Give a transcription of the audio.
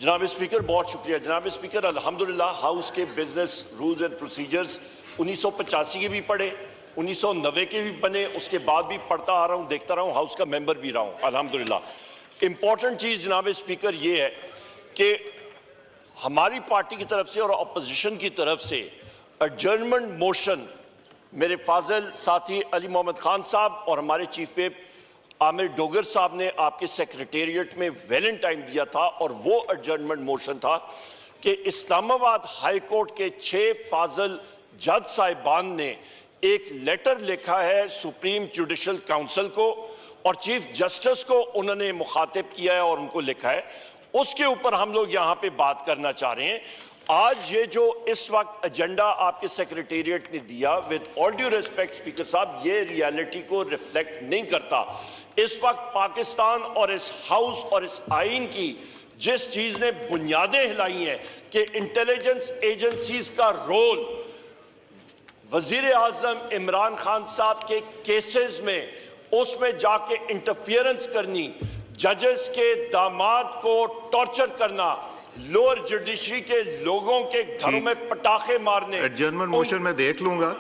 जनाब स्पीकर, बहुत शुक्रिया। जनाब स्पीकर, अल्हम्दुलिल्लाह हाउस के बिजनेस रूल्स एंड प्रोसीजर्स 1985 के भी पढ़े, 1990 के भी बने, उसके बाद भी पढ़ता आ रहा हूँ, देखता रहा हूँ, हाउस का मेंबर भी रहा हूँ अल्हम्दुलिल्लाह। इंपॉर्टेंट चीज़ जनाब स्पीकर ये है कि हमारी पार्टी की तरफ से और अपोजिशन की तरफ से एडजर्नमेंट मोशन मेरे फाजिल साथी अली मोहम्मद खान साहब और हमारे चीफ व्हिप आमिर डोगर साहब ने आपके सेक्रेटेरिएट में वैलेंटाइन दिया था, और वो एडजर्नमेंट मोशन था कि इस्लामाबाद हाई कोर्ट के 6 फाजिल जज साहिबान ने एक लेटर लिखा है सुप्रीम जुडिशल काउंसिल को, और चीफ जस्टिस को उन्होंने मुखातिब किया है और उनको लिखा है। उसके ऊपर हम लोग यहाँ पे बात करना चाह रहे हैं। आज ये जो इस वक्त एजेंडा आपके सेक्रेटेरिएट ने दिया, with all due respect speaker साहब, ये रियलिटी को रिफ्लेक्ट नहीं करता। इस वक्त पाकिस्तान और इस हाउस और इस आइन की जिस चीज ने बुनियादें हिलाई हैं कि इंटेलिजेंस एजेंसीज का रोल वजीर आजम इमरान खान साहब के केसेस में उसमें जाके इंटरफियरेंस करनी, जजेस के दामाद को टॉर्चर करना, लोअर जुडिशरी के लोगों के घरों में पटाखे मारने। एडजर्नमेंट मोशन में देख लूंगा।